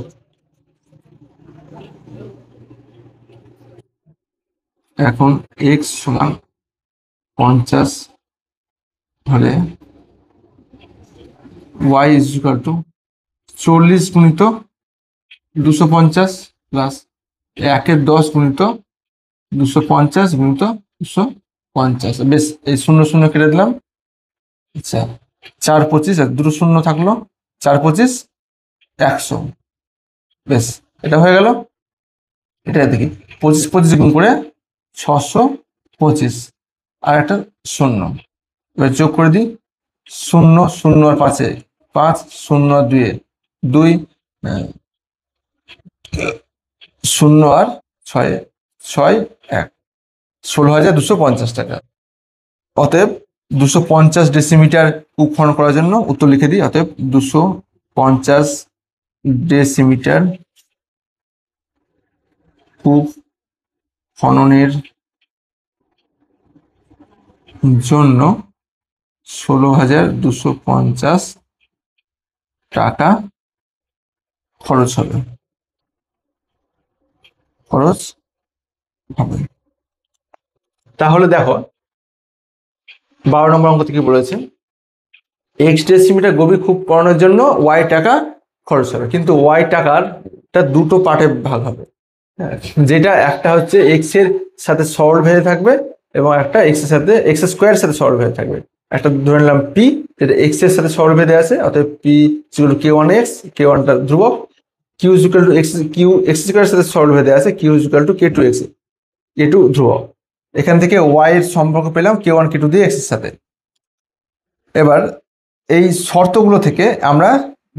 এখন x সমান 50 হলে y ইকুয়াল টু 40 গুণিত 250 প্লাস 1/10 গুণিত 250 গুণিত 250। বেশ, এই 0 0 কেটে দিলাম। আচ্ছা, 4 25 আর দুটো শূন্য থাকলো, 4 25 100। বেশ, এটা হয়ে গেল। এটা দেখি 25 গুণ করে 625 আর একটা শূন্য। এবার যোগ করে দিই, 0 0 আর 5-এ 5, 0 আর 2-এ 2, 0 আর 6-এ 6, 1, 16,250 টাকা। অতএব 250 ডেসিমিটার কূপ খনন করার জন্য উত্তর লিখে দিই। অতএব 250 ডেসিমিটার কূপ খননের জন্য 16,250 টাকা খরচ হবে। তাহলে দেখো 12 নম্বর অঙ্ক থেকে বলেছে এক্স ডেসিমিটার গভীর কূপ খননের জন্য ওয়াই টাকা খরচ হবে, কিন্তু ওয়াই টাকার দুটো পার্টে ভাগ হবে। যেটা একটা হচ্ছে এক্স এর সাথে সরল ভেদে থাকবে এবং একটা এক্স এর সাথে এক্স স্কোয়ারের সাথে সরল ভেদে থাকবে। একটা ধরে নিলাম পি, যেটা এক্স এর সাথে সরল ভেদে আছে, অর্থাৎ পি k1x, k1টা ধ্রুবক, Q equal to X, Q X স্কোয়ারের সাথে সরল ভেদে আছে, Q equal two k2x, k2 ধ্রুবক। এখান থেকে ওয়াই এর সম্পর্ক পেলাম k1 k2 দিয়ে এক্স এর সাথে। এবার এই শর্তগুলো থেকে আমরা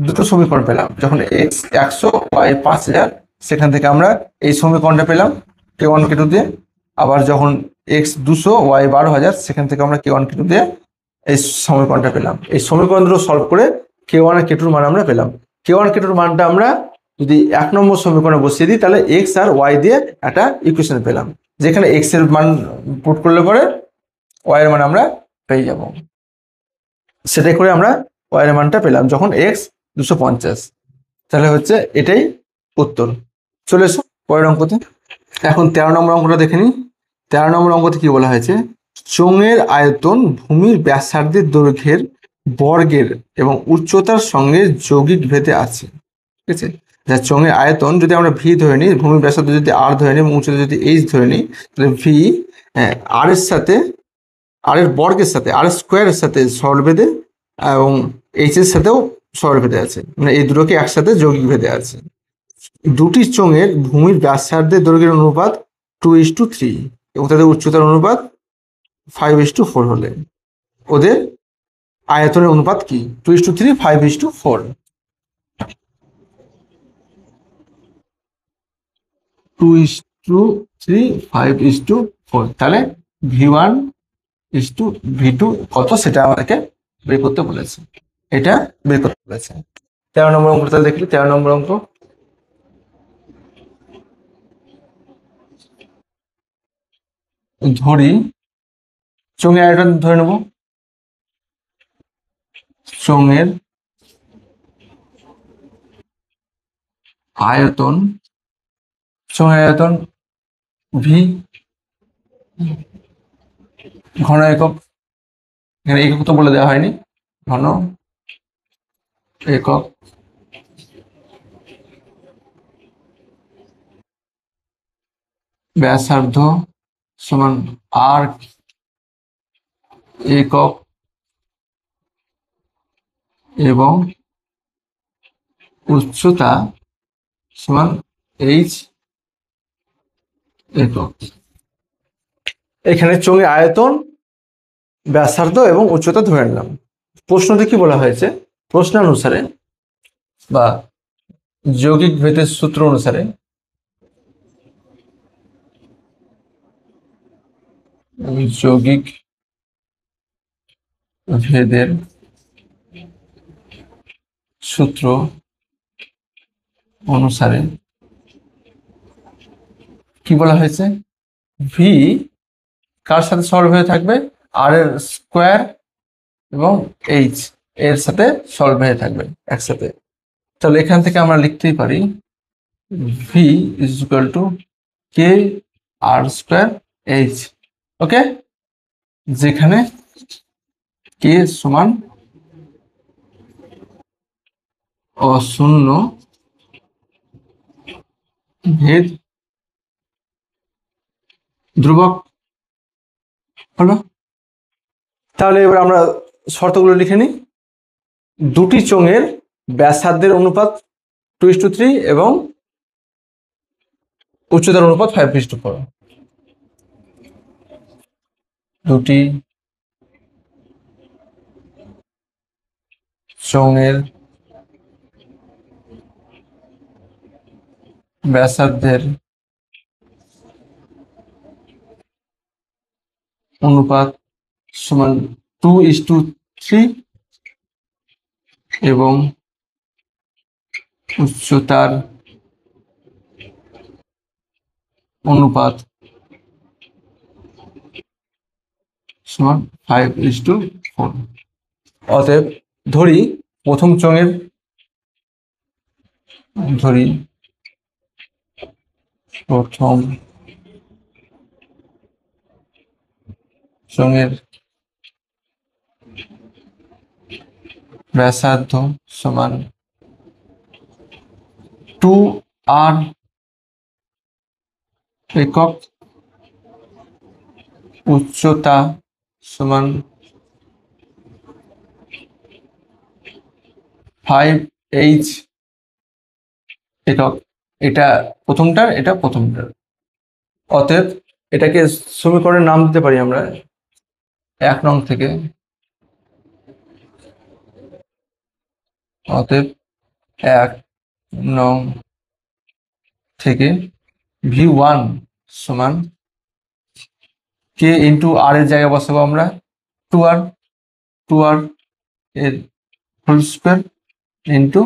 দুটো সমীকরণ পেলাম। যখন এক্স 100 ওয়াই 5000, সেখান থেকে আমরা এই সমীকরণটা পেলাম k1 k2 দিয়ে। আবার যখন এক্স 200 ওয়াই 12,000, সেখান থেকে আমরা k1 k2 দিয়ে এই সমীকরণটা পেলাম। এই সমীকরণ দুটো সলভ করে k1 আর k2 মান আমরা পেলাম। k1 k2 মানটা আমরা যদি 1 নম্বর সমীকরণে বসিয়ে দিই, তাহলে এক্স আর ওয়াই দিয়ে একটা ইকুয়েশন পেলাম, যেখানে এক্স এর মান পুট করলে পরে ওয়াই এর মান আমরা পেয়ে যাব। সেটাই করে আমরা ওয়াই এর মানটা পেলাম যখন এক্স 250। তাহলে হচ্ছে এটাই উত্তর। চলে এসো পরের অঙ্কতে। এখন 13 নম্বর অঙ্কটা দেখে নিই। 13 নম্বর অঙ্কতে কি বলা হয়েছে, চোঙের আয়তন ভূমির ব্যাসার্ধের দৈর্ঘ্যের বর্গের এবং উচ্চতার সঙ্গে যৌগিক ভেদে আছে। ঠিক আছে, যা চোঙের আয়তন যদি আমরা ভি ধরে নিই, ভূমির ব্যাসার্ধ যদি আর ধরে নিই এবং উচ্চতা যদি এইচ ধরে নিই, তাহলে ভি আর এর সাথে, আর এর বর্গের সাথে, আর স্কোয়ারের সাথে সরল ভেদে এবং এইচ এর সাথেও সরল ভেদে আছে, মানে এই দুটোকে একসাথে যৌগিক ভেদে আছে। দুটি চোঙের ভূমির ব্যাসার্ধের দৈর্ঘ্যের অনুপাত 2:3 এবং তাদের উচ্চতার অনুপাত 5:4 হলে ওদের আয়তনের অনুপাত কি? 2:3, 5:4। 2:3, 5:4, তাহলে v1:v2 কত সেটা আমাদেরকে বের করতে বলেছে। এটা বের করতে বলেছে। 13 নম্বর অঙ্কটা দেখলি, 13 নম্বর অঙ্ক। ধরি চোঙের আয়তন ধরে নেব, চোঙের আয়তন, চোঙের আয়তন ভি, ঘন একক, এখানে একক তো বলে দেওয়া হয়নি, ঘন একক, ব্যাসার্ধ সমান আর একক এবং উচ্চতা সমান এইচ একক। এখানে চোঙের আয়তন, ব্যাসার্ধ এবং উচ্চতা ধরে নিলাম। প্রশ্নতে কি বলা হয়েছে, প্রশ্নানুসারে বা যৌগিক ভেদের সূত্র অনুসারে যৌগিক ভেদের সূত্র অনুসারে কি বলা হয়েছে, ভি কার সাথে সরল হয়ে থাকবে, আর এর স্কোয়ার এবং এইচ এর সাথে সরল হয়ে থাকবে একসাথে। তাহলে এখান থেকে আমরা লিখতেই পারি V is equal to K R square H. Okay, যেখানে কে সমান অশূন্য ভেদ ধ্রুবক হলো। তাহলে এবার আমরা শর্তগুলো লিখে নিই। দুটি চোঙের ব্যাসার্ধের অনুপাত 2:3 এবং উচ্চতার অনুপাত 5:4। দুটি চোঙের ব্যাসার্ধের অনুপাত সমান 2:3 এবং উচ্চতার অনুপাত সমান 5:4। অতএব ধরি প্রথম চোঙের ব্যাসার্ধ সমান 2r একক, উচ্চতা সমান 5h একক। এটা প্রথমটার, এটা প্রথমটার। অতএব এটাকে সমীকরণের নাম দিতে পারি আমরা 1 নং থেকে। অতএব 1 নং থেকে v1 সমান k ইন্টু r এর জায়গায় বসাবো আমরা 2r এর হোল স্কোয়ার ইন্টু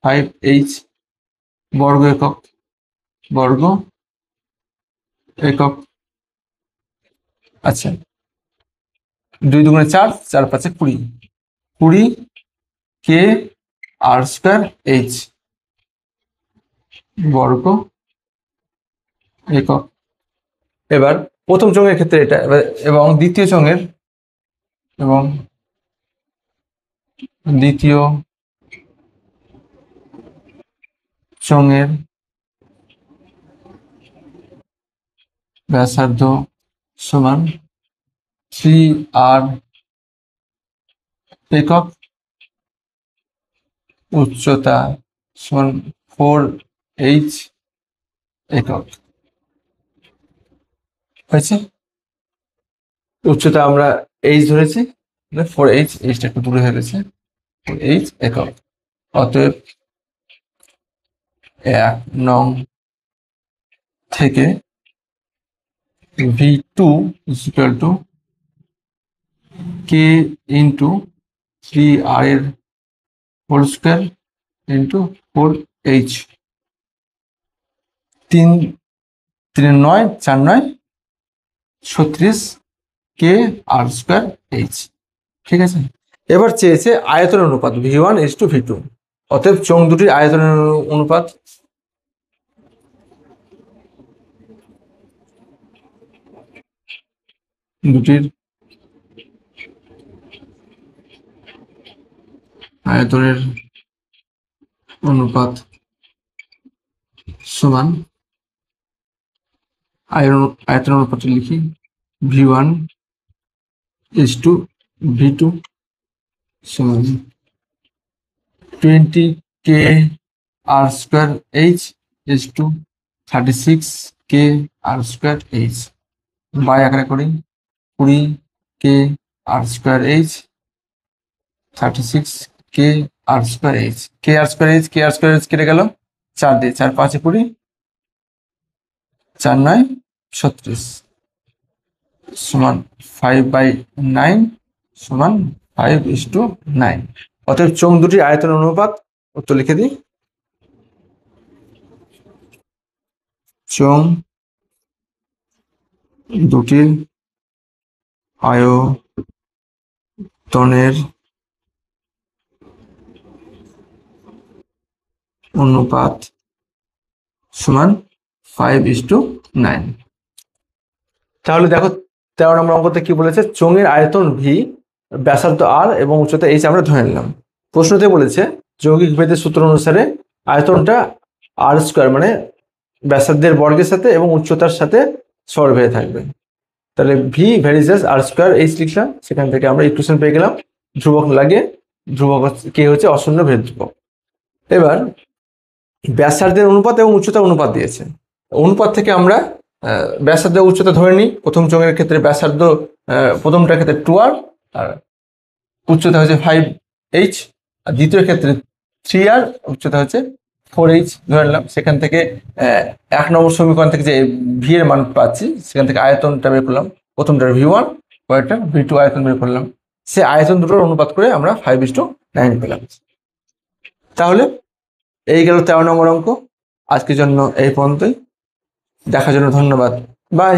5h বর্গ একক। আচ্ছা, 2 দুগুণে 4, 4 5 20 k r স্কোয়ার h বর্গ একক। এবার প্রথম চোঙের ক্ষেত্রে এটা, এবং দ্বিতীয় চোঙের ব্যাসার্ধ সমান 3r একক, উচ্চতা সমান 4h একক। হয়েছে? উচ্চতা আমরা h ধরেছি, 4h, h একটু দূরে হয়ে গেছে, 4h একক। অতএব 1 নং থেকে v2 equal to k into 3r এর whole square into 4h, 3 9 4 9 36 k r square h। ঠিক আছে, এবার চেয়েছে আয়তনের অনুপাত v1:v2। অতএব চোঙ দুটির আয়তনের অনুপাত সমান আয়তনের অনুপাত লিখি v1:v2 সমান 20 k r square h 36 k r square h by আকারে করি 20 k r square h 36 k r square h। k r square h কেটে গেল 4 দিয়ে, 4 5 20, 4 9 36 সমান 5/9 সমান 5:9। অতএব চোঙ দুটির আয়তন অনুপাত, উত্তর লিখে দিই, চোঙ দুটির আয়তনের অনুপাত সমান 5:9। তাহলে দেখো 13 নম্বর অঙ্কতে কি বলেছে, চোঙের আয়তন ভি, ব্যাসার্ধ আর এবং উচ্চতা এইচ আমরা ধরে নিলাম। প্রশ্নতে বলেছে যৌগিক ভেদের সূত্র অনুসারে আয়তনটা আর স্কোয়ার মানে ব্যাসার্ধের বর্গের সাথে এবং উচ্চতার সাথে সরলরেখে থাকবে। তাহলে ভি ভ্যারিজেস আর স্কোয়ার এইচ লিখলাম, সেখান থেকে আমরা ইকুয়েশন পেয়ে গেলাম, ধ্রুবক লাগিয়ে ধ্রুবক কে হচ্ছে অশূন্য ভেদ ধ্রুবক। এবার ব্যাসার্ধের অনুপাত এবং উচ্চতা অনুপাত দিয়েছে। অনুপাত থেকে আমরা ব্যাসার্ধ উচ্চতা ধরে নিই। প্রথম চোঙের ক্ষেত্রে ব্যাসার্ধ প্রথমটার ক্ষেত্রে 2r আর উচ্চতা হচ্ছে 5h, আর দ্বিতীয় ক্ষেত্রে 3r, উচ্চতা হচ্ছে 4h ধরে নিলাম। সেখান থেকে 1 নম্বর সমীকরণ থেকে যে ভি এর মান পাচ্ছি সেখান থেকে আয়তনটা বের করলাম, প্রথমটার V1, পরেরটা V2 আয়তন বের করলাম। সে আয়তন দুটোর অনুপাত করে আমরা 5:9 পেলাম। তাহলে এই গেল 13 নম্বর অঙ্ক। আজকের জন্য এই পর্যন্তই। দেখার জন্য ধন্যবাদ। বাই।